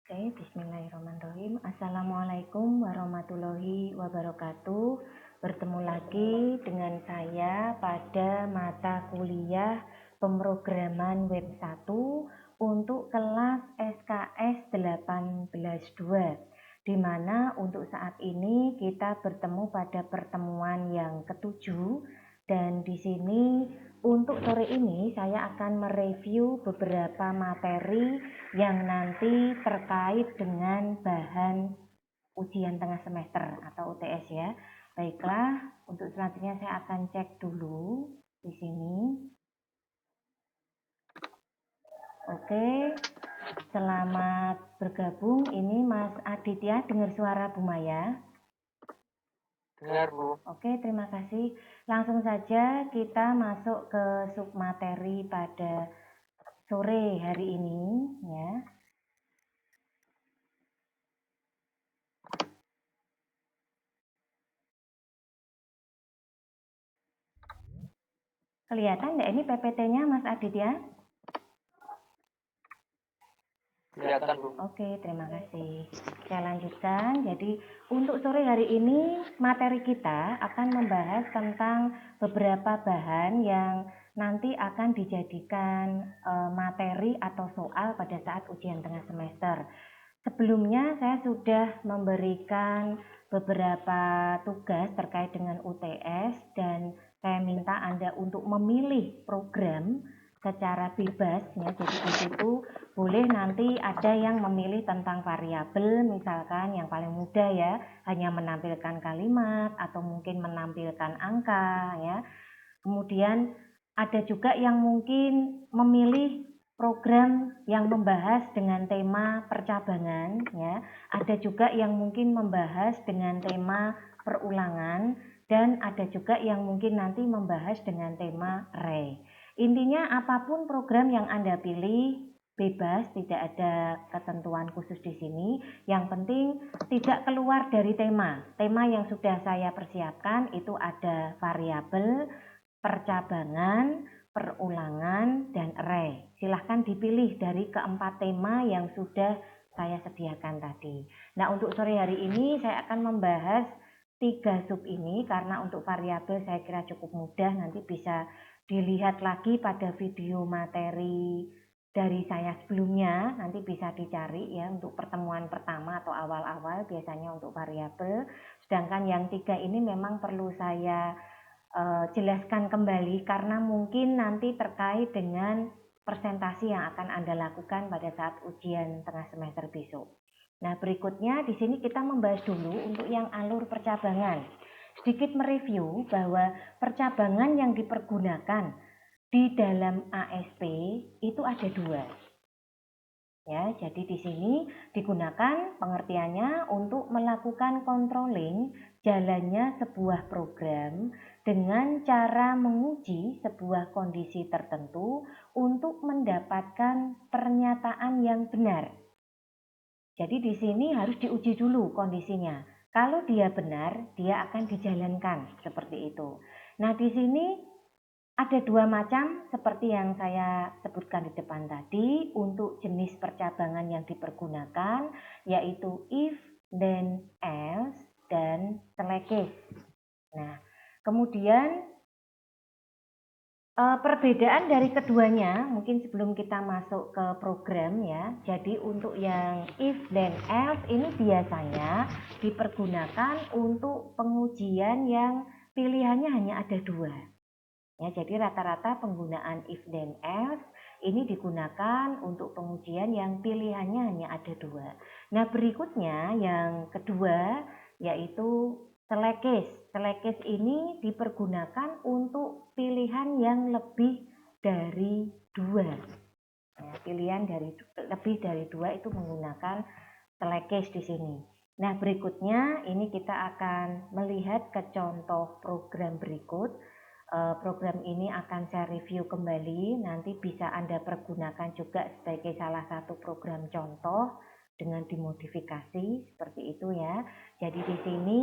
Oke, bismillahirrahmanirrahim. Assalamualaikum warahmatullahi wabarakatuh. Bertemu lagi dengan saya pada mata kuliah pemrograman web 1 untuk kelas SKS 18.2, di mana untuk saat ini kita bertemu pada pertemuan yang ketujuh, dan di sini untuk sore ini saya akan mereview beberapa materi yang nanti terkait dengan bahan ujian tengah semester atau UTS ya. Baiklah, untuk selanjutnya saya akan cek dulu di sini. Oke, selamat bergabung. Ini Mas Aditya, dengar suara Bu Maya? Dengar, Bu. Oke, terima kasih. Langsung saja kita masuk ke submateri pada sore hari ini ya. Kelihatan nggak ini PPT-nya Mas Aditya? Kelihatan, Bu. Oke, terima kasih. Saya lanjutkan. Jadi untuk sore hari ini materi kita akan membahas tentang beberapa bahan yang nanti akan dijadikan materi atau soal pada saat ujian tengah semester. Sebelumnya saya sudah memberikan beberapa tugas terkait dengan UTS dan saya minta Anda untuk memilih program secara bebas ya. Jadi di situ boleh nanti ada yang memilih tentang variabel, misalkan yang paling mudah ya, hanya menampilkan kalimat atau mungkin menampilkan angka ya. Kemudian ada juga yang mungkin memilih program yang membahas dengan tema percabangan ya. Ada juga yang mungkin membahas dengan tema perulangan, dan ada juga yang mungkin nanti membahas dengan tema array. Intinya apapun program yang Anda pilih bebas, tidak ada ketentuan khusus di sini. Yang penting tidak keluar dari tema. Tema yang sudah saya persiapkan itu ada variabel, percabangan, perulangan, dan array. Silahkan dipilih dari keempat tema yang sudah saya sediakan tadi. Nah, untuk sore hari ini saya akan membahas 3 sub ini karena untuk variabel saya kira cukup mudah, nanti bisa dilihat lagi pada video materi dari saya sebelumnya, nanti bisa dicari ya untuk pertemuan pertama atau awal-awal biasanya untuk variabel. Sedangkan yang 3 ini memang perlu saya jelaskan kembali karena mungkin nanti terkait dengan presentasi yang akan Anda lakukan pada saat ujian tengah semester besok. Nah, berikutnya di sini kita membahas dulu untuk yang alur percabangan. Sedikit mereview bahwa percabangan yang dipergunakan di dalam ASP itu ada 2. Ya, jadi di sini digunakan pengertiannya untuk melakukan controlling jalannya sebuah program dengan cara menguji sebuah kondisi tertentu untuk mendapatkan pernyataan yang benar. Jadi di sini harus diuji dulu kondisinya. Kalau dia benar, dia akan dijalankan seperti itu. Nah, di sini ada 2 macam seperti yang saya sebutkan di depan tadi untuk jenis percabangan yang dipergunakan, yaitu if, then, else, dan select case. Nah, kemudian perbedaan dari keduanya mungkin sebelum kita masuk ke program ya. Jadi untuk yang if, then, else ini biasanya dipergunakan untuk pengujian yang pilihannya hanya ada 2. Ya, jadi rata-rata penggunaan if then else ini digunakan untuk pengujian yang pilihannya hanya ada 2. Nah, berikutnya yang kedua yaitu select case. Select case ini dipergunakan untuk pilihan yang lebih dari 2. Ya, pilihan dari lebih dari 2 itu menggunakan select case di sini. Nah, berikutnya ini kita akan melihat ke contoh program berikut. Program ini akan saya review kembali, nanti bisa Anda pergunakan juga sebagai salah satu program contoh dengan dimodifikasi seperti itu ya. Jadi di sini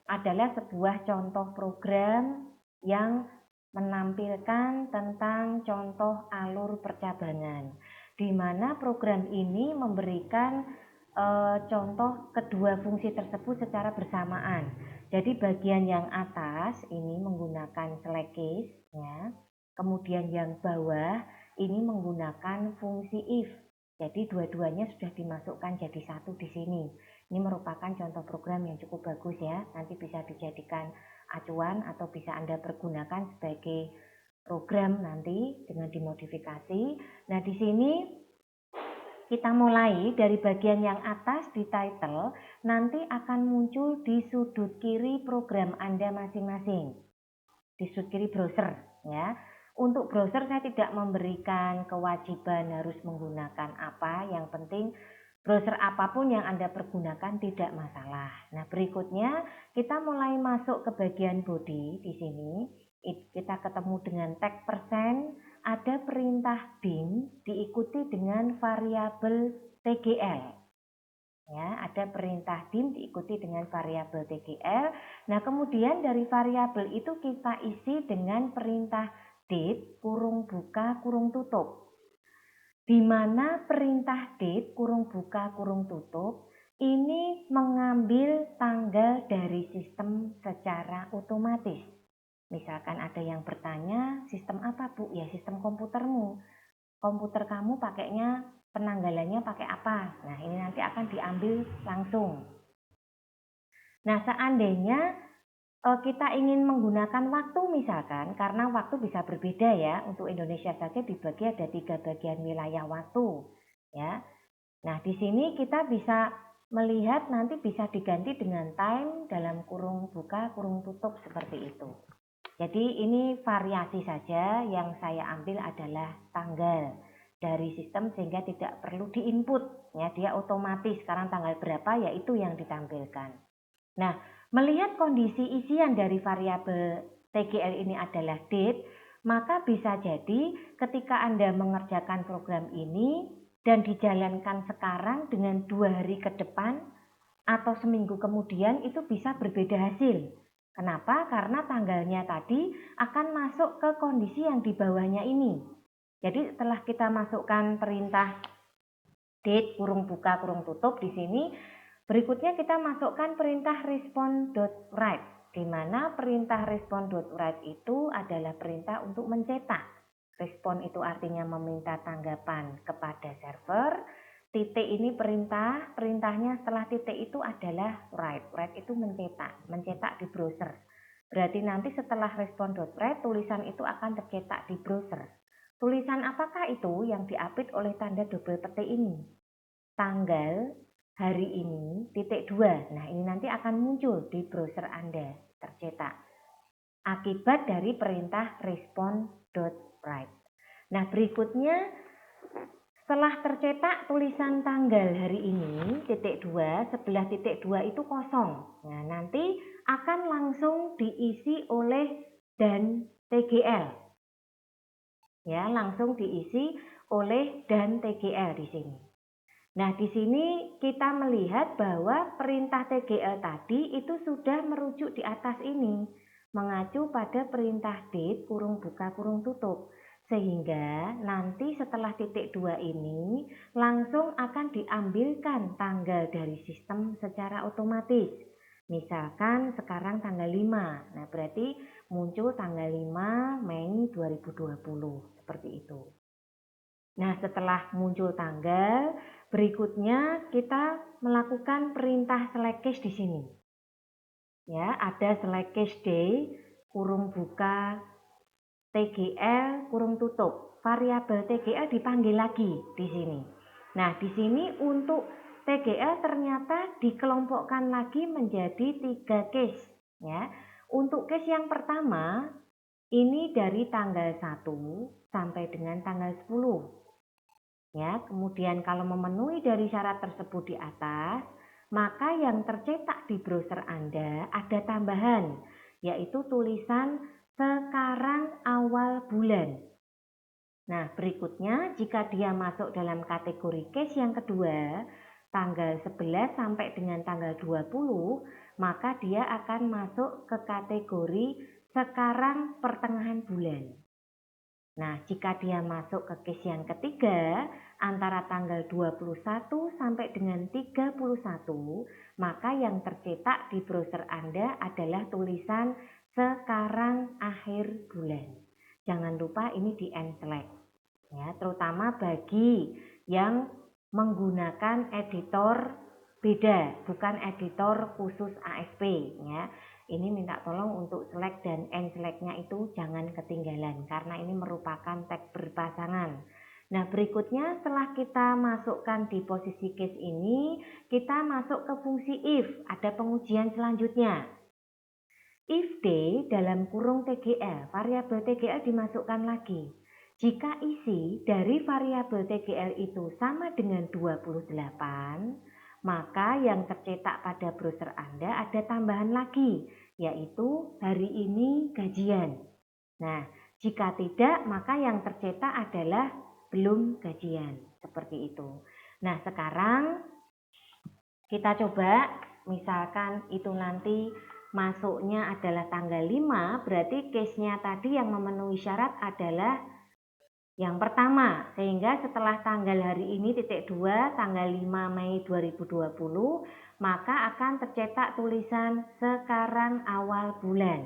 adalah sebuah contoh program yang menampilkan tentang contoh alur percabangan, di mana program ini memberikan contoh kedua fungsi tersebut secara bersamaan. Jadi bagian yang atas ini menggunakan selekis, ya. Kemudian yang bawah ini menggunakan fungsi if. Jadi dua-duanya sudah dimasukkan jadi satu di sini. Ini merupakan contoh program yang cukup bagus ya. Nanti bisa dijadikan acuan atau bisa Anda pergunakan sebagai program nanti dengan dimodifikasi. Nah, di sini kita mulai dari bagian yang atas di title, nanti akan muncul di sudut kiri program Anda masing-masing. Di sudut kiri browser, ya. Untuk browser saya tidak memberikan kewajiban harus menggunakan apa, yang penting browser apapun yang Anda pergunakan tidak masalah. Nah, berikutnya kita mulai masuk ke bagian body di sini. Kita ketemu dengan tag persen, ada perintah dim diikuti dengan variabel TGL. Ya, ada perintah dim diikuti dengan variabel TGL. Nah, kemudian dari variabel itu kita isi dengan perintah date kurung buka kurung tutup. Di mana perintah date kurung buka kurung tutup ini mengambil tanggal dari sistem secara otomatis. Misalkan ada yang bertanya, sistem apa Bu? Ya sistem komputermu. Komputer kamu pakainya penanggalannya pakai apa? Nah ini nanti akan diambil langsung. Nah seandainya kita ingin menggunakan waktu misalkan, karena waktu bisa berbeda ya. Untuk Indonesia saja dibagi ada 3 bagian wilayah waktu. Ya. Nah di sini kita bisa melihat nanti bisa diganti dengan time dalam kurung buka kurung tutup seperti itu. Jadi ini variasi saja, yang saya ambil adalah tanggal dari sistem sehingga tidak perlu diinput ya, dia otomatis sekarang tanggal berapa ya itu yang ditampilkan. Nah, melihat kondisi isian dari variabel TGL ini adalah date, maka bisa jadi ketika Anda mengerjakan program ini dan dijalankan sekarang dengan 2 hari ke depan atau seminggu kemudian itu bisa berbeda hasil. Kenapa? Karena tanggalnya tadi akan masuk ke kondisi yang di bawahnya ini. Jadi setelah kita masukkan perintah date kurung buka kurung tutup di sini, berikutnya kita masukkan perintah respond.write, di mana perintah respond.write itu adalah perintah untuk mencetak. Respon itu artinya meminta tanggapan kepada server. Titik ini perintahnya setelah titik itu adalah write. Write itu mencetak di browser. Berarti nanti setelah respond.write tulisan itu akan tercetak di browser. Tulisan apakah itu yang diapit oleh tanda double petik ini? Tanggal hari ini titik 2. Nah ini nanti akan muncul di browser Anda tercetak akibat dari perintah respond.write. Nah berikutnya setelah tercetak tulisan tanggal hari ini, titik 2, sebelah titik 2 itu kosong. Nah, nanti akan langsung diisi oleh dan TGL. Ya, langsung diisi oleh dan TGL di sini. Nah, di sini kita melihat bahwa perintah TGL tadi itu sudah merujuk di atas ini, mengacu pada perintah date kurung buka kurung tutup. Sehingga nanti setelah titik 2 ini langsung akan diambilkan tanggal dari sistem secara otomatis. Misalkan sekarang tanggal 5. Nah, berarti muncul tanggal 5 Mei 2020 seperti itu. Nah, setelah muncul tanggal, berikutnya kita melakukan perintah select cache di sini. Ya, ada select cache day kurung buka TGL kurung tutup. Variabel TGL dipanggil lagi di sini. Nah, di sini untuk TGL ternyata dikelompokkan lagi menjadi 3 case ya. Untuk case yang pertama ini dari tanggal 1 sampai dengan tanggal 10. Ya, kemudian kalau memenuhi dari syarat tersebut di atas, maka yang tercetak di browser Anda ada tambahan, yaitu tulisan sekarang awal bulan. Nah, berikutnya jika dia masuk dalam kategori case yang kedua, tanggal 11 sampai dengan tanggal 20, maka dia akan masuk ke kategori sekarang pertengahan bulan. Nah, jika dia masuk ke case yang ketiga, antara tanggal 21 sampai dengan 31, maka yang tercetak di browser Anda adalah tulisan sekarang akhir bulan. Jangan lupa ini di select ya, terutama bagi yang menggunakan editor beda, bukan editor khusus ASP ya. Ini minta tolong untuk select dan select-nya itu jangan ketinggalan karena ini merupakan tag berpasangan. Nah, berikutnya setelah kita masukkan di posisi case ini, kita masuk ke fungsi if. Ada pengujian selanjutnya. If day dalam kurung TGL, variabel TGL dimasukkan lagi. Jika isi dari variabel TGL itu sama dengan 28, maka yang tercetak pada browser Anda ada tambahan lagi, yaitu hari ini gajian. Nah, jika tidak, maka yang tercetak adalah belum gajian. Seperti itu. Nah, sekarang kita coba, misalkan itu nanti masuknya adalah tanggal 5, berarti case-nya tadi yang memenuhi syarat adalah yang pertama, sehingga setelah tanggal hari ini titik 2 tanggal 5 Mei 2020 maka akan tercetak tulisan sekarang awal bulan.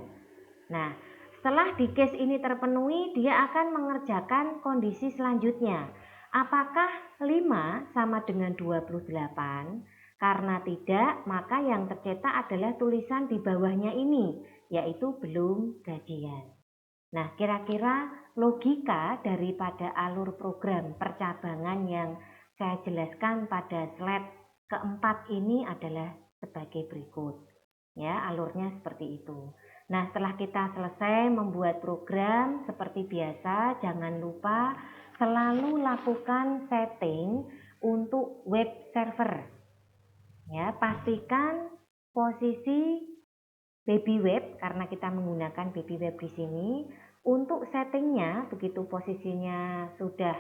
Nah, setelah di case ini terpenuhi, dia akan mengerjakan kondisi selanjutnya. Apakah 5 sama dengan 28? Karena tidak, maka yang tercetak adalah tulisan di bawahnya ini, yaitu belum gajian. Nah, kira-kira logika daripada alur program percabangan yang saya jelaskan pada slide keempat ini adalah sebagai berikut. Ya, alurnya seperti itu. Nah, setelah kita selesai membuat program seperti biasa, jangan lupa selalu lakukan setting untuk web server. Ya, pastikan posisi baby web karena kita menggunakan baby web di sini. Untuk settingnya, begitu posisinya sudah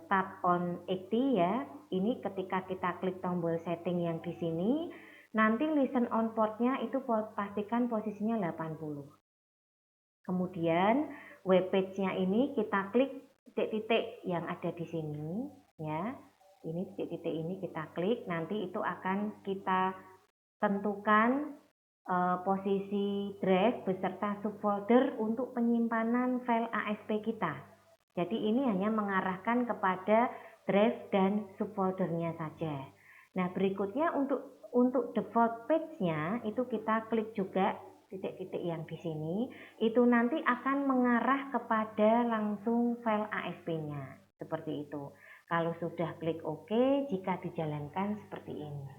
start on 80 ya, ini ketika kita klik tombol setting yang di sini, nanti listen on portnya itu pastikan posisinya 80. Kemudian web page-nya ini kita klik titik-titik yang ada di sini ya. Ini titik-titik ini kita klik, nanti itu akan kita tentukan posisi drive beserta subfolder untuk penyimpanan file ASP kita. Jadi ini hanya mengarahkan kepada drive dan subfoldernya saja. Nah, berikutnya untuk default page-nya itu kita klik juga titik-titik yang di sini. Itu nanti akan mengarah kepada langsung file ASP-nya. Seperti itu. Kalau sudah klik OK, jika dijalankan seperti ini.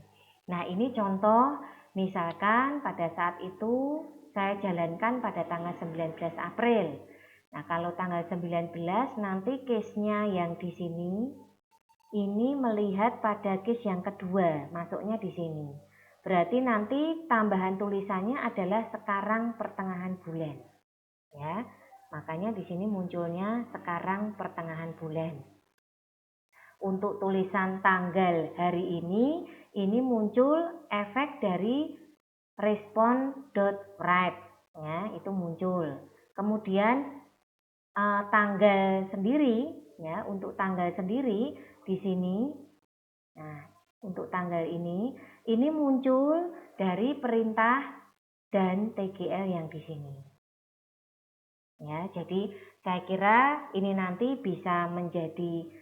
Nah, ini contoh. Misalkan pada saat itu saya jalankan pada tanggal 19 April. Nah, kalau tanggal 19 nanti case-nya yang di sini ini melihat pada case yang kedua, masuknya di sini. Berarti nanti tambahan tulisannya adalah sekarang pertengahan bulan. Ya. Makanya di sini munculnya sekarang pertengahan bulan. Untuk tulisan tanggal hari ini muncul efek dari respond.write ya, itu muncul. Kemudian tanggal sendiri ya, untuk tanggal sendiri di sini. Nah, untuk tanggal ini muncul dari perintah dan TGL yang di sini. Ya, jadi saya kira ini nanti bisa menjadi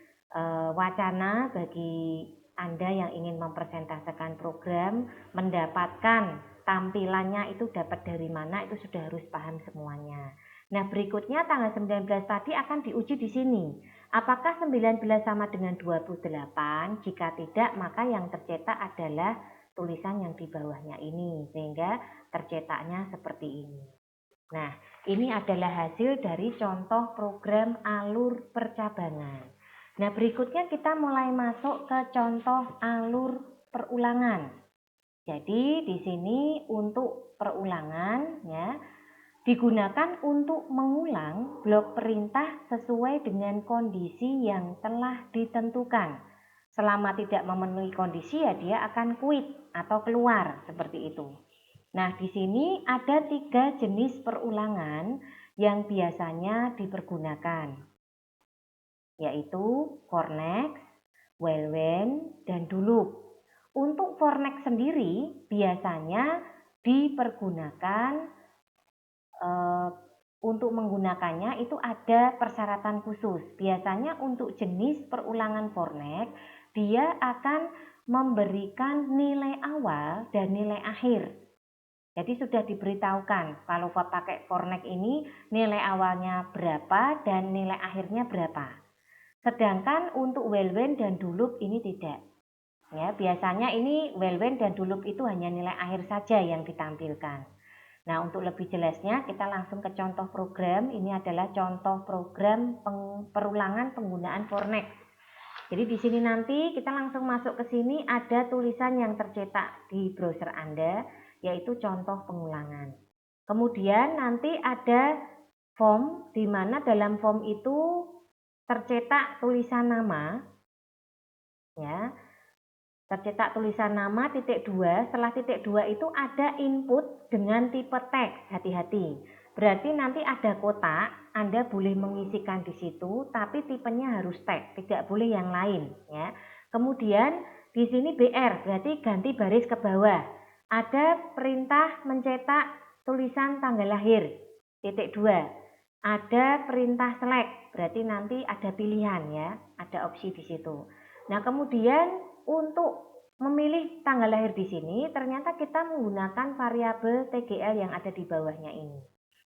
wacana bagi Anda yang ingin mempresentasikan program, mendapatkan tampilannya itu dapat dari mana, itu sudah harus paham semuanya. Nah, berikutnya tanggal 19 tadi akan diuji di sini. Apakah 19 sama dengan 28? Jika tidak, maka yang tercetak adalah tulisan yang di bawahnya ini, sehingga tercetaknya seperti ini. Nah, ini adalah hasil dari contoh program alur percabangan. Nah, berikutnya kita mulai masuk ke contoh alur perulangan. Jadi, di sini untuk perulangan ya, digunakan untuk mengulang blok perintah sesuai dengan kondisi yang telah ditentukan. Selama tidak memenuhi kondisi ya dia akan quit atau keluar seperti itu. Nah, di sini ada 3 jenis perulangan yang biasanya dipergunakan. yaitu for next, while when, dan do loop. Untuk for next sendiri biasanya dipergunakan untuk menggunakannya itu ada persyaratan khusus. Biasanya untuk jenis perulangan for next dia akan memberikan nilai awal dan nilai akhir. Jadi sudah diberitahukan kalau pakai for next ini nilai awalnya berapa dan nilai akhirnya berapa. Sedangkan untuk while when dan do loop ini tidak. Ya, biasanya ini while when dan do loop itu hanya nilai akhir saja yang ditampilkan. Nah, untuk lebih jelasnya kita langsung ke contoh program. Ini adalah contoh program perulangan penggunaan for next. Jadi di sini nanti kita langsung masuk ke sini ada tulisan yang tercetak di browser Anda, yaitu contoh pengulangan. Kemudian nanti ada form, di mana dalam form itu tercetak tulisan nama, ya, tercetak tulisan nama titik 2. Setelah titik 2 itu ada input dengan tipe teks. Hati-hati. Berarti nanti ada kotak, Anda boleh mengisikan di situ, tapi tipenya harus teks, tidak boleh yang lain, ya. Kemudian di sini BR, berarti ganti baris ke bawah. Ada perintah mencetak tulisan tanggal lahir. Titik 2. Ada perintah select, berarti nanti ada pilihan, ya, ada opsi di situ. Nah, kemudian untuk memilih tanggal lahir di sini, ternyata kita menggunakan variabel TGL yang ada di bawahnya ini.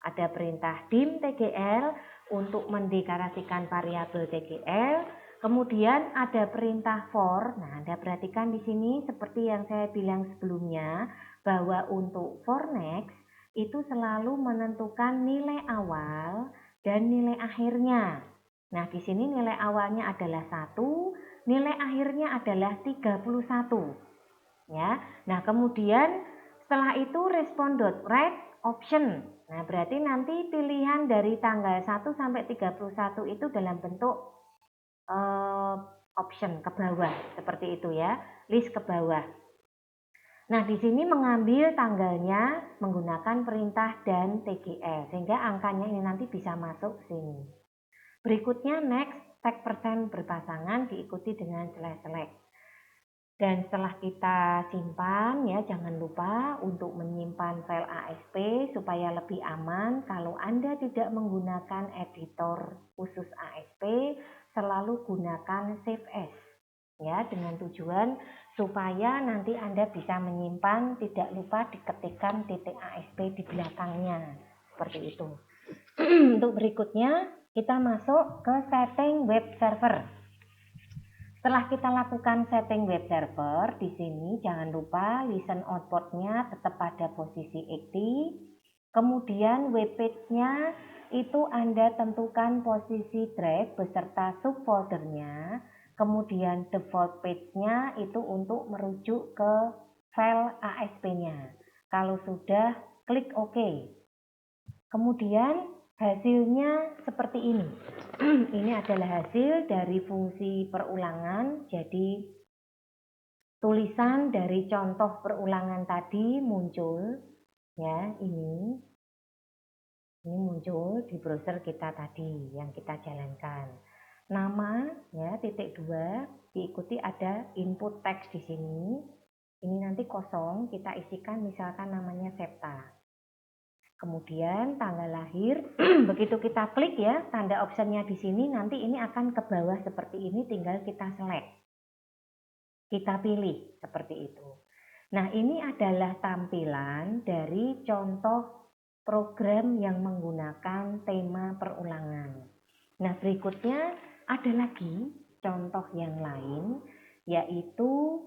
Ada perintah dim TGL untuk mendeklarasikan variabel TGL. Kemudian ada perintah for. Nah, Anda perhatikan di sini seperti yang saya bilang sebelumnya, bahwa untuk for next itu selalu menentukan nilai awal dan nilai akhirnya. Nah, di sini nilai awalnya adalah 1, nilai akhirnya adalah 31. Ya. Nah, kemudian setelah itu respond.write option. Nah, berarti nanti pilihan dari tanggal 1 sampai 31 itu dalam bentuk option ke bawah, seperti itu ya, list ke bawah. Nah, di sini mengambil tanggalnya menggunakan perintah dan TGL, sehingga angkanya ini nanti bisa masuk sini. Berikutnya next, tag persen berpasangan diikuti dengan select. Dan setelah kita simpan, ya, jangan lupa untuk menyimpan file ASP supaya lebih aman. Kalau Anda tidak menggunakan editor khusus ASP, selalu gunakan save as, ya, dengan tujuan supaya nanti Anda bisa menyimpan, tidak lupa diketikkan titik ASP di belakangnya, seperti itu. Untuk berikutnya kita masuk ke setting web server. Setelah kita lakukan setting web server, di sini jangan lupa listen output-nya tetap pada posisi active. Kemudian web page-nya itu Anda tentukan posisi drive beserta subfoldernya. Kemudian default page-nya itu untuk merujuk ke file ASP-nya. Kalau sudah, klik OK. Kemudian hasilnya seperti ini. Ini adalah hasil dari fungsi perulangan. Jadi tulisan dari contoh perulangan tadi muncul, ya, ini muncul di browser kita tadi yang kita jalankan. Nama, ya, titik 2 diikuti ada input teks di sini. Ini nanti kosong, kita isikan misalkan namanya Septa. Kemudian tanggal lahir, begitu kita klik, ya, tanda optionnya di sini, nanti ini akan ke bawah seperti ini, tinggal kita select. Kita pilih seperti itu. Nah, ini adalah tampilan dari contoh program yang menggunakan tema perulangan. Nah, berikutnya ada lagi contoh yang lain, yaitu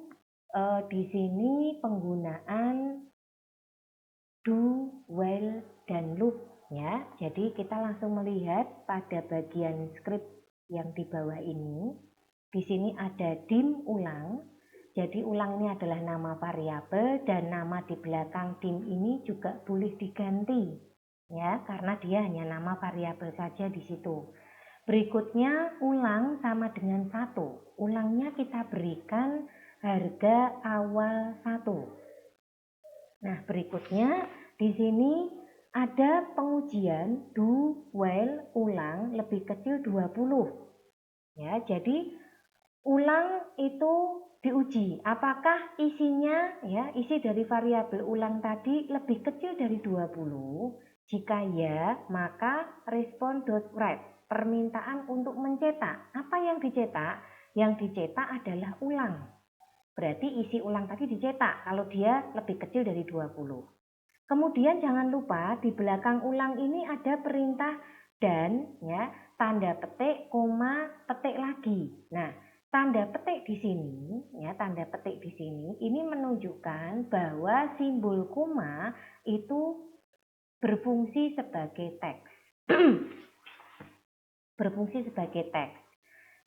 di sini penggunaan do, while, dan loop, ya. Jadi kita langsung melihat pada bagian script yang di bawah ini. Di sini ada dim ulang. Jadi ulang ini adalah nama variabel dan nama di belakang dim ini juga boleh diganti, ya, karena dia hanya nama variabel saja di situ. Berikutnya ulang sama dengan 1. Ulangnya kita berikan harga awal 1. Nah, berikutnya di sini ada pengujian do, while, ulang lebih kecil 20. Ya, jadi ulang itu diuji apakah isinya, ya, isi dari variabel ulang tadi lebih kecil dari 20. Jika ya, maka respon.write, permintaan untuk mencetak. Apa yang dicetak? Yang dicetak adalah ulang. Berarti isi ulang tadi dicetak kalau dia lebih kecil dari 20. Kemudian jangan lupa di belakang ulang ini ada perintah dan, ya, tanda petik, koma, petik lagi. Nah, tanda petik di sini, ya, tanda petik di sini ini menunjukkan bahwa simbol koma itu berfungsi sebagai teks. Berfungsi sebagai teks.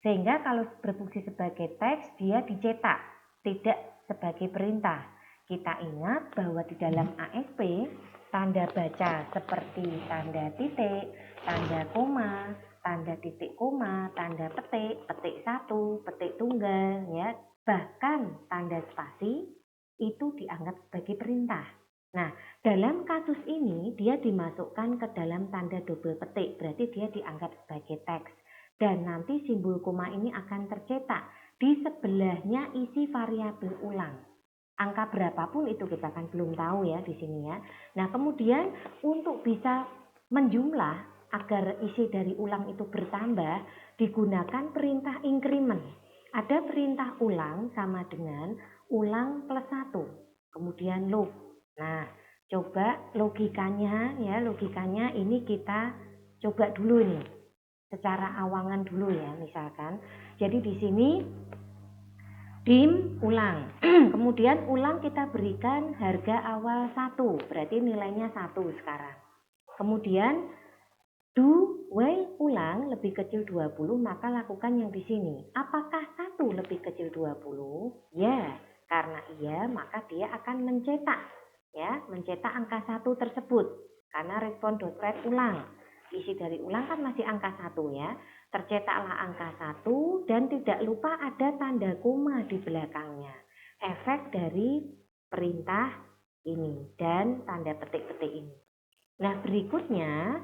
Sehingga kalau berfungsi sebagai teks, dia dicetak, tidak sebagai perintah. Kita ingat bahwa di dalam ASP, tanda baca seperti tanda titik, tanda koma, tanda titik koma, tanda petik, petik satu, petik tunggal, ya, bahkan tanda spasi itu dianggap sebagai perintah. Nah, dalam kasus ini dia dimasukkan ke dalam tanda double petik, berarti dia dianggap sebagai teks. Dan nanti simbol koma ini akan tercetak di sebelahnya isi variabel ulang. Angka berapapun itu kita kan belum tahu ya di sini ya. Nah, kemudian untuk bisa menjumlah agar isi dari ulang itu bertambah, digunakan perintah increment. Ada perintah ulang sama dengan ulang plus 1. Kemudian loop. Nah, coba logikanya ya, logikanya ini kita coba dulu nih. Secara awangan dulu ya, misalkan. Jadi di sini dim ulang. Kemudian ulang kita berikan harga awal 1, berarti nilainya 1 sekarang. Kemudian do while ulang lebih kecil 20, maka lakukan yang di sini. Apakah 1 lebih kecil 20? Ya, karena iya maka dia akan mencetak, ya, mencetak angka 1 tersebut. Karena respon.write ulang. Isi dari ulang kan masih angka 1 ya. Tercetaklah angka 1 dan tidak lupa ada tanda koma di belakangnya. Efek dari perintah ini dan tanda petik-petik ini. Nah, berikutnya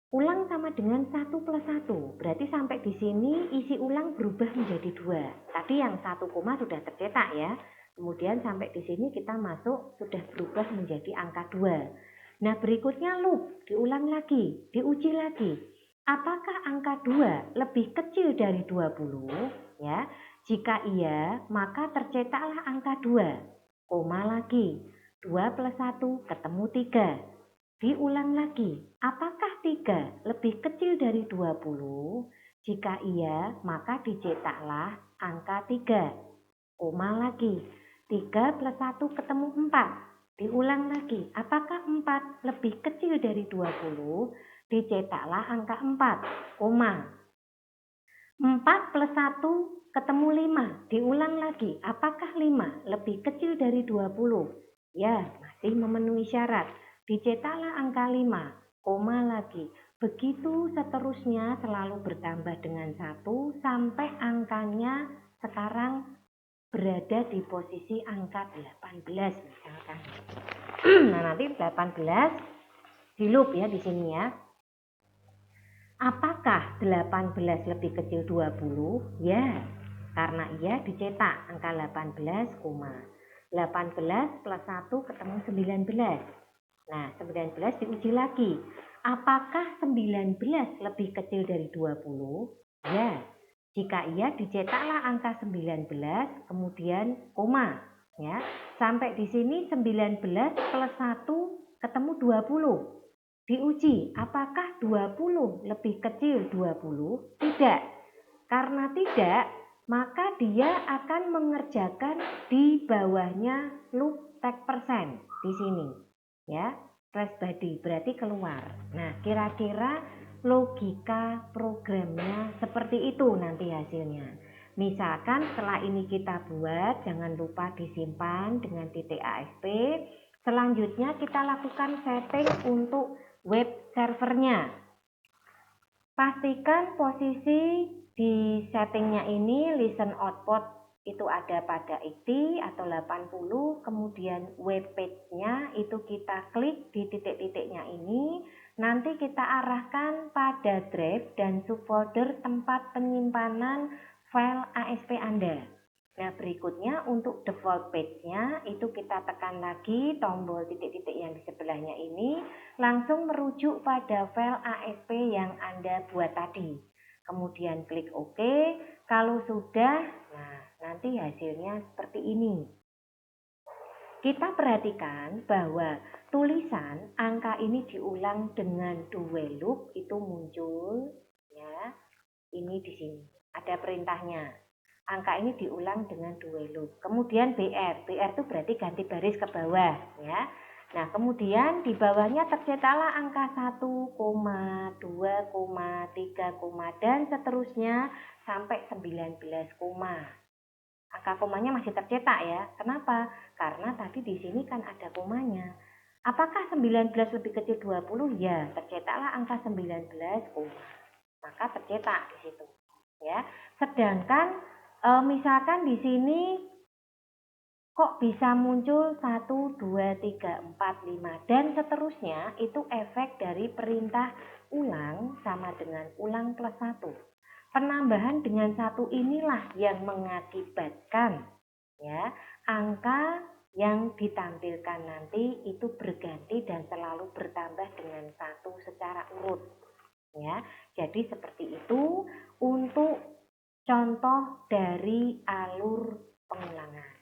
ulang sama dengan 1 plus 1. Berarti sampai di sini isi ulang berubah menjadi 2. Tadi yang 1 koma sudah tercetak ya. Kemudian sampai di sini kita masuk sudah berubah menjadi angka 2. Nah, berikutnya loop, diulang lagi, diuji lagi. Apakah angka 2 lebih kecil dari 20? Ya, jika iya, maka tercetaklah angka 2. Koma lagi. 2 plus 1 ketemu 3. Diulang lagi. Apakah 3 lebih kecil dari 20? Jika iya, maka dicetaklah angka 3. Koma lagi. 3 plus 1 ketemu 4. Diulang lagi, apakah 4 lebih kecil dari 20? Dicetaklah angka 4, koma. 4 plus 1 ketemu 5, diulang lagi, apakah 5 lebih kecil dari 20? Ya, masih memenuhi syarat. Dicetaklah angka 5, koma lagi. Begitu seterusnya selalu bertambah dengan 1 sampai angkanya sekarang berada di posisi angka 18 misalkan. Nah, nanti 18 di loop ya di sini ya. Apakah 18 lebih kecil 20? Ya, karena iya dicetak angka 18, 18 plus 1 ketemu 19. Nah, 19 diuji lagi. Apakah 19 lebih kecil dari 20? Ya. Jika iya, dicetaklah angka 19, kemudian koma. Ya, sampai di sini 19 plus 1 ketemu 20. Diuji, apakah 20 lebih kecil 20? Tidak. Karena tidak, maka dia akan mengerjakan di bawahnya loop take persen di sini. Ya, trace body berarti keluar. Nah, kira-kira logika programnya seperti itu nanti hasilnya. Misalkan setelah ini kita buat, jangan lupa disimpan dengan titik ASP. Selanjutnya kita lakukan setting untuk web servernya. Pastikan posisi di settingnya ini listen output itu ada pada 80 atau 80, kemudian web page-nya itu kita klik di titik-titiknya ini, nanti kita arahkan pada drive dan subfolder tempat penyimpanan file ASP Anda. Nah, berikutnya untuk default page-nya itu kita tekan lagi tombol titik-titik yang di sebelahnya ini, langsung merujuk pada file ASP yang Anda buat tadi. Kemudian klik OK. Kalau sudah, nah nanti hasilnya seperti ini. Kita perhatikan bahwa tulisan angka ini diulang dengan do while loop itu muncul ya. Ini di sini ada perintahnya. Angka ini diulang dengan do while loop. Kemudian BR itu berarti ganti baris ke bawah ya. Nah, kemudian di bawahnya tercetaklah angka 1, 2, 3, dan seterusnya sampai 19, angka komanya masih tercetak ya. Kenapa? Karena tadi di sini kan ada komanya. Apakah 19 lebih kecil 20? Ya, tercetaklah angka 19, maka tercetak di situ. Ya. Sedangkan misalkan di sini kok bisa muncul 1, 2, 3, 4, 5 dan seterusnya, itu efek dari perintah ulang sama dengan ulang plus 1. Penambahan dengan 1 inilah yang mengakibatkan ya angka yang ditampilkan nanti itu berganti dan selalu bertambah dengan 1 secara urut ya. Jadi seperti itu untuk contoh dari alur pengulangan.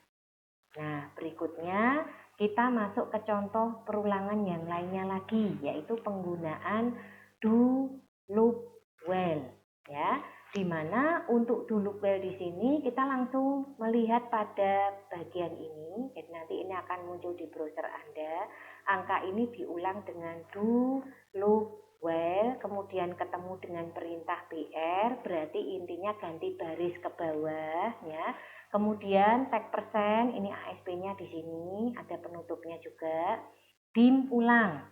Nah, berikutnya kita masuk ke contoh perulangan yang lainnya lagi, yaitu penggunaan do, loop, while ya. Di mana untuk do, loop, while di sini kita langsung melihat pada bagian ini. Jadi nanti ini akan muncul di browser Anda. Angka ini diulang dengan do, loop, while, kemudian ketemu dengan perintah BR, berarti intinya ganti baris ke bawah ya. Kemudian tag persen, ini ASP-nya di sini, ada penutupnya juga. Dim ulang,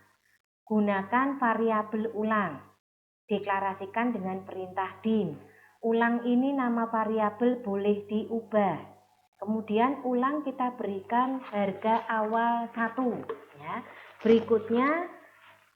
gunakan variabel ulang. Deklarasikan dengan perintah dim. Ulang ini nama variabel boleh diubah. Kemudian ulang kita berikan harga awal 1 ya. Berikutnya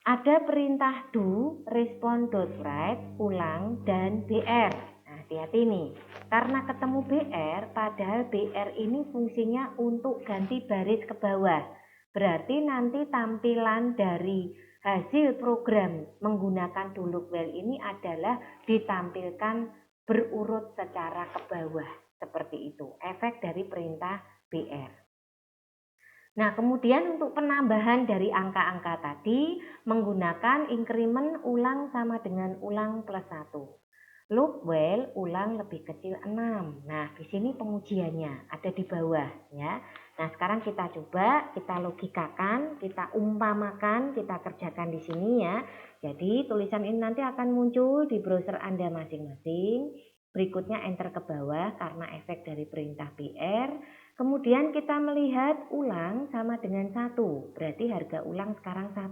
ada perintah do, respond.write, ulang, dan BR. Nah, hati-hati nih. Karena ketemu BR, padahal BR ini fungsinya untuk ganti baris ke bawah. Berarti nanti tampilan dari hasil program menggunakan do, loop, while ini adalah ditampilkan berurut secara ke bawah. Seperti itu, efek dari perintah BR. Nah, kemudian untuk penambahan dari angka-angka tadi menggunakan increment ulang sama dengan ulang plus 1. Loop while ulang lebih kecil 6. Nah, di sini pengujiannya ada di bawah ya. Nah, sekarang kita coba, kita logikakan, kita umpamakan, kita kerjakan di sini ya. Jadi, tulisan ini nanti akan muncul di browser Anda masing-masing. Berikutnya enter ke bawah karena efek dari perintah BR. Kemudian kita melihat ulang sama dengan 1, berarti harga ulang sekarang 1.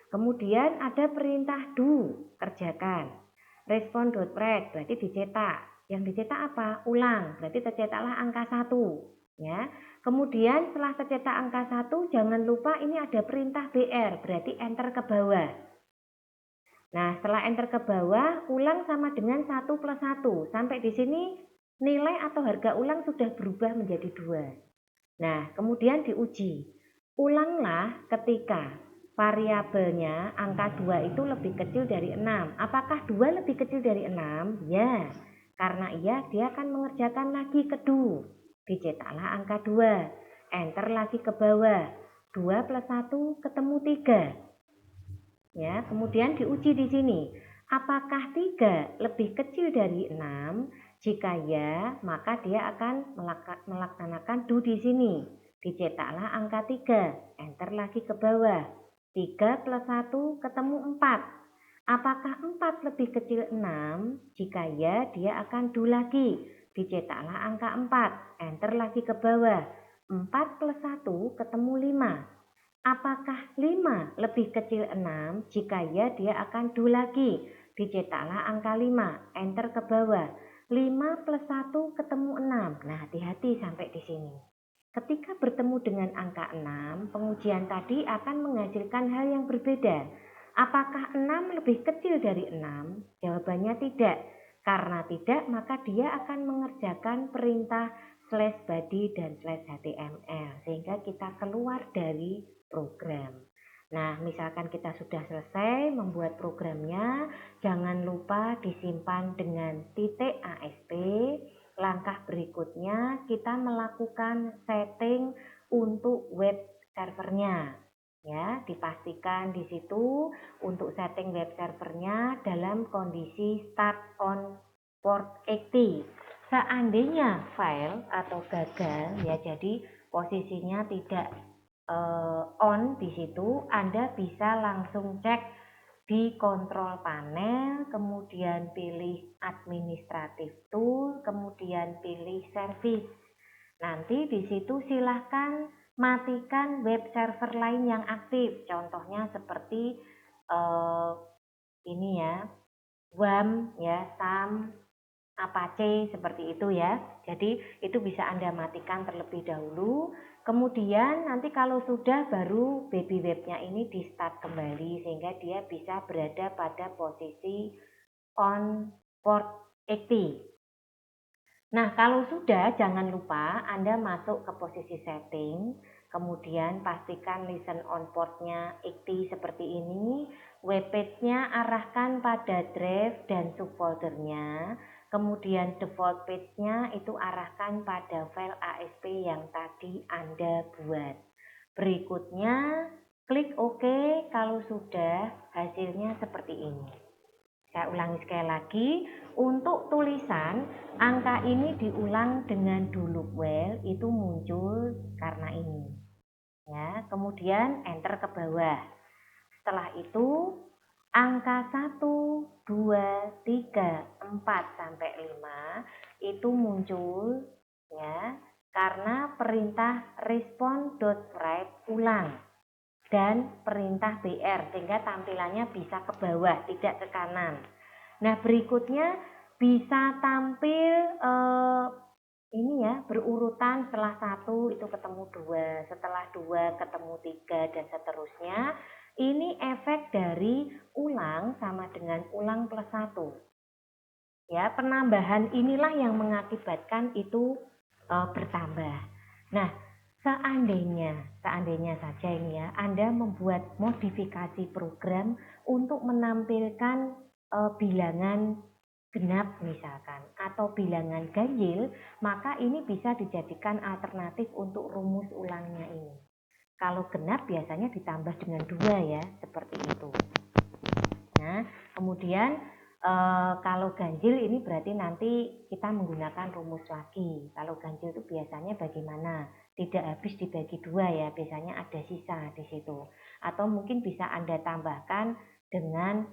Kemudian ada perintah do, kerjakan. Respond.write, berarti dicetak. Yang dicetak apa? Ulang, berarti tercetaklah angka 1. Ya. Kemudian setelah tercetak angka 1, jangan lupa ini ada perintah BR, berarti enter ke bawah. Nah, setelah enter ke bawah, ulang sama dengan 1 plus 1. Sampai di sini nilai atau harga ulang sudah berubah menjadi 2. Nah, kemudian diuji. Ulanglah ketika variabelnya angka 2 itu lebih kecil dari 6. Apakah 2 lebih kecil dari 6? Ya, karena iya dia akan mengerjakan lagi ke do. Dicetaklah angka 2. Enter lagi ke bawah. 2 plus 1 ketemu 3. Ya, kemudian diuji di sini. Apakah 3 lebih kecil dari 6? Jika ya, maka dia akan melaksanakan do di sini. Dicetaklah angka 3. Enter lagi ke bawah. 3 plus 1 ketemu 4. Apakah 4 lebih kecil 6? Jika ya, dia akan do lagi. Dicetaklah angka 4. Enter lagi ke bawah. 4 plus 1 ketemu 5. Apakah 5 lebih kecil 6? Jika ya, dia akan do lagi. Dicetaklah angka 5. Enter ke bawah. 5 plus 1 ketemu 6. Nah, hati-hati sampai di sini. Ketika bertemu dengan angka 6, pengujian tadi akan menghasilkan hal yang berbeda. Apakah 6 lebih kecil dari 6? Jawabannya tidak. Karena tidak, maka dia akan mengerjakan perintah slash body dan slash html. Sehingga kita keluar dari program. Nah, misalkan kita sudah selesai membuat programnya, jangan lupa disimpan dengan titik ASP. Langkah berikutnya, kita melakukan setting untuk web servernya. Ya, dipastikan di situ untuk setting web servernya dalam kondisi start on port 80. Seandainya file atau gagal ya, jadi posisinya tidak on di situ, Anda bisa langsung cek di kontrol panel, kemudian pilih administrative tool, kemudian pilih service. Nanti di situ silahkan matikan web server lain yang aktif. Contohnya seperti ini ya, WAM ya, SAM, Apache seperti itu ya. Jadi itu bisa Anda matikan terlebih dahulu. Kemudian nanti kalau sudah, baru baby webnya ini di start kembali sehingga dia bisa berada pada posisi on port 80. Nah, kalau sudah, jangan lupa Anda masuk ke posisi setting, kemudian pastikan listen on portnya 80 seperti ini, web page-nya arahkan pada drive dan subfoldernya, kemudian default page-nya itu arahkan pada file ASP yang tadi Anda buat. Berikutnya, klik OK kalau sudah hasilnya seperti ini. Saya ulangi sekali lagi, untuk tulisan angka ini diulang dengan do loop while itu muncul karena ini. Ya, kemudian enter ke bawah. Setelah itu angka 1, 2, 3, 4 sampai 5 itu muncul ya karena perintah respond.write ulang dan perintah BR sehingga tampilannya bisa ke bawah, tidak ke kanan. Nah, berikutnya bisa tampil ini ya, berurutan, setelah 1 itu ketemu 2, setelah 2 ketemu 3 dan seterusnya. Ini efek dari ulang sama dengan ulang plus 1. Ya, penambahan inilah yang mengakibatkan itu bertambah. Nah, seandainya saja ini ya, Anda membuat modifikasi program untuk menampilkan bilangan genap misalkan atau bilangan ganjil, maka ini bisa dijadikan alternatif untuk rumus ulangnya ini. Kalau genap biasanya ditambah dengan 2 ya, seperti itu. Nah, kemudian kalau ganjil ini berarti nanti kita menggunakan rumus lagi. Kalau ganjil itu biasanya bagaimana? Tidak habis dibagi 2 ya, biasanya ada sisa di situ. Atau mungkin bisa Anda tambahkan dengan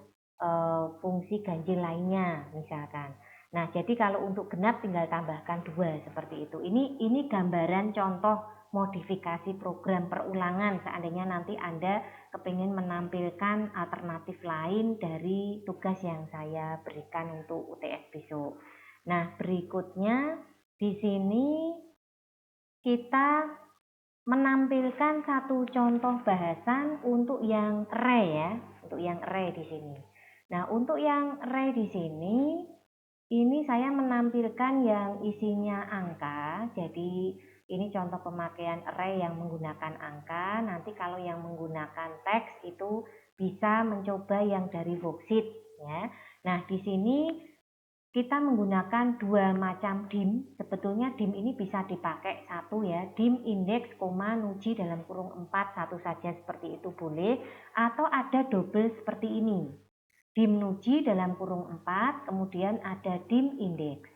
fungsi ganjil lainnya misalkan. Nah, jadi kalau untuk genap tinggal tambahkan 2 seperti itu. Ini gambaran contoh modifikasi program perulangan seandainya nanti Anda kepingin menampilkan alternatif lain dari tugas yang saya berikan untuk UTS besok. Nah, berikutnya di sini kita menampilkan satu contoh bahasan untuk yang array ya, untuk yang array di sini. Nah, untuk yang array di sini ini saya menampilkan yang isinya angka. Jadi ini contoh pemakaian array yang menggunakan angka. Nanti kalau yang menggunakan teks itu bisa mencoba yang dari worksheet ya. Nah, di sini kita menggunakan 2 macam dim. Sebetulnya dim ini bisa dipakai satu ya, dim index, nuji dalam kurung 4 satu saja seperti itu boleh, atau ada double seperti ini. Dim nuji dalam kurung 4, kemudian ada dim index.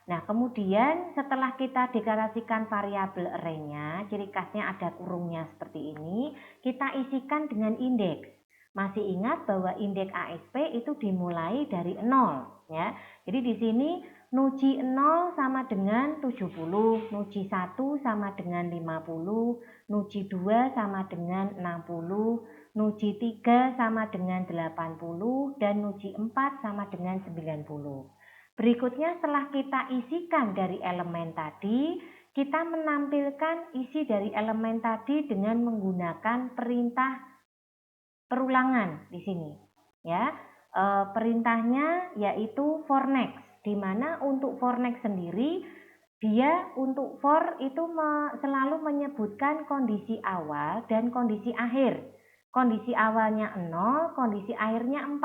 Nah, kemudian setelah kita deklarasikan variabel array-nya, ciri khasnya ada kurungnya seperti ini, kita isikan dengan indeks. Masih ingat bahwa indeks ASP itu dimulai dari 0 ya. Jadi di sini nuji 0 sama dengan 70, nuji 1 sama dengan 50, nuji 2 sama dengan 60, nuji 3 sama dengan 80, dan nuji 4 sama dengan 90. Berikutnya setelah kita isikan dari elemen tadi, kita menampilkan isi dari elemen tadi dengan menggunakan perintah perulangan di sini. Ya, perintahnya yaitu for next, di mana untuk for next sendiri dia untuk for itu selalu menyebutkan kondisi awal dan kondisi akhir. Kondisi awalnya 0, kondisi akhirnya 4.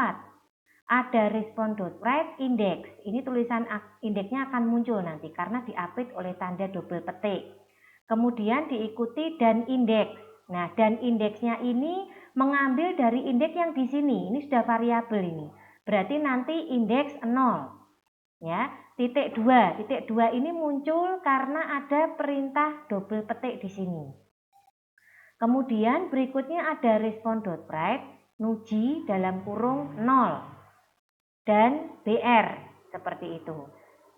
Ada respond.write index. Ini tulisan indeksnya akan muncul nanti karena diapit oleh tanda double petik. Kemudian diikuti dan indeks. Nah, dan indeksnya ini mengambil dari indeks yang di sini. Ini sudah variabel ini. Berarti nanti indeks 0. Ya, titik 2. Titik 2 ini muncul karena ada perintah double petik di sini. Kemudian berikutnya ada respond.write nuji dalam kurung 0 dan BR seperti itu.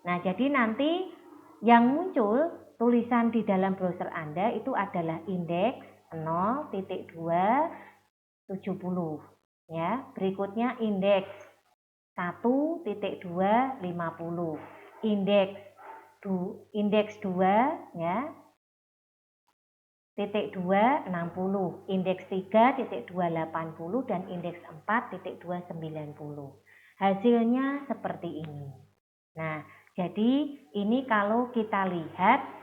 Nah, jadi nanti yang muncul tulisan di dalam browser Anda itu adalah indeks 0.270 ya. Berikutnya indeks 1.250. Indeks 2 ya. Titik 2 60, indeks 3.280 dan indeks 4.290. Hasilnya seperti ini. Nah, jadi ini kalau kita lihat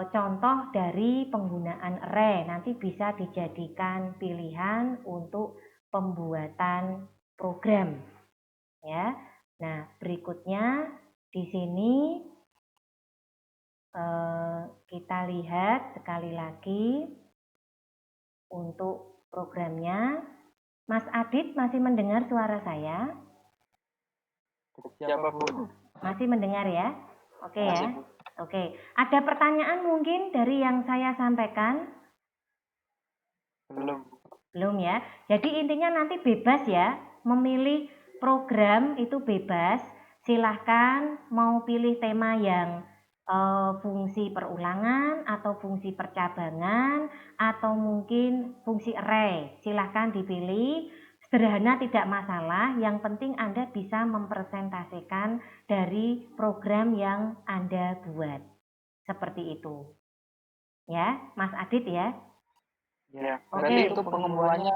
contoh dari penggunaan array, nanti bisa dijadikan pilihan untuk pembuatan program. Ya. Nah, berikutnya di sini kita lihat sekali lagi untuk programnya. Mas Adit masih mendengar suara saya? Siapa, Bu? Masih mendengar ya? Oke ya. Masih, Bu. Oke. Ada pertanyaan mungkin dari yang saya sampaikan? Belum. Belum ya. Jadi intinya nanti bebas ya. Memilih program itu bebas. Silahkan mau pilih tema yang fungsi perulangan atau fungsi percabangan atau mungkin fungsi array. Silahkan dipilih. Sederhana tidak masalah, yang penting Anda bisa mempresentasikan dari program yang Anda buat. Seperti itu. Ya, Mas Adit ya. Ya, berarti itu pengumpulannya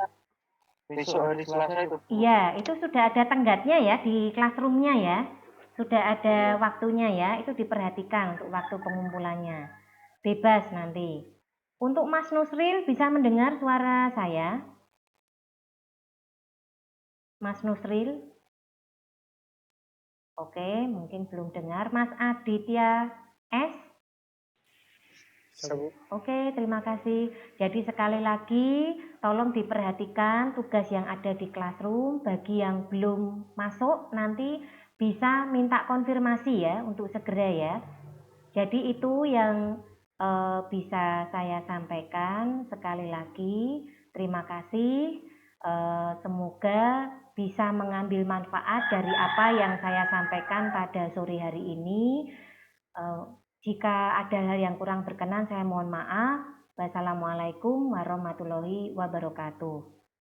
besok hari Selasa itu. Iya, itu sudah ada tenggatnya ya di classroom-nya ya. Sudah ada waktunya ya, itu diperhatikan untuk waktu pengumpulannya. Bebas nanti. Untuk Mas Nusril bisa mendengar suara saya? Mas Nusril? Oke, mungkin belum dengar. Mas Aditya S? Oke, terima kasih. Jadi sekali lagi, tolong diperhatikan tugas yang ada di classroom. Bagi yang belum masuk, nanti bisa minta konfirmasi ya, untuk segera ya. Jadi itu yang bisa saya sampaikan. Sekali lagi, terima kasih. Semoga bisa mengambil manfaat dari apa yang saya sampaikan pada sore hari ini. Jika ada hal yang kurang berkenan, saya mohon maaf. Wassalamualaikum warahmatullahi wabarakatuh.